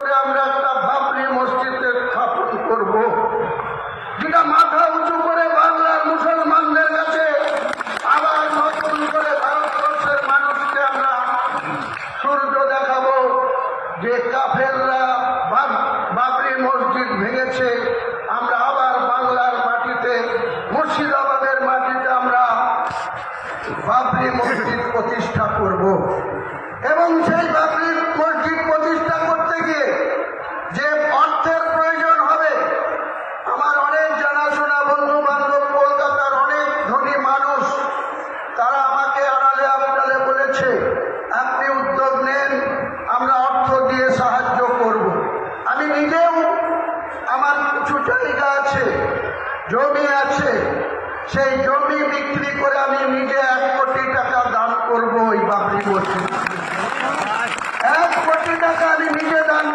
আমরা একটা বাবরি মসজিদে স্থাপন করব, যেটা মাথা উঁচু করে বাংলার মুসলমানদের কাছে আবার নতুন করে ভারতবর্ষের মানুষকে আমরা সূর্য দেখাবো যে কাফেররা বাবরি মসজিদ ভেঙেছে। আমরা আবার বাংলার মাটিতে, মুর্শিদাবাদের মাটিতে আমরা বাবরি মসজিদ প্রতিষ্ঠা করব। এবং সেই বাবরি মসজিদ প্রতিষ্ঠা করতে গিয়ে যে অর্থের প্রয়োজন হবে, আমার অনেক জানাশোনা বন্ধু বান্ধব, কলকাতার অনেক ধনী মানুষ, তারা আমাকে আড়ালে আবডালে বলেছে আপনি উদ্যোগ নেন, আমরা অর্থ দিয়ে সাহায্য করব। আমি নিজেও, আমার কিছু জায়গা আছে, জমি আছে, সেই জমি বিক্রি করে আমি নিজে 1 কোটি টাকা দান করব ওই বাবরি মসজিদ। 1 কোটি টাকা আমি নিজে দান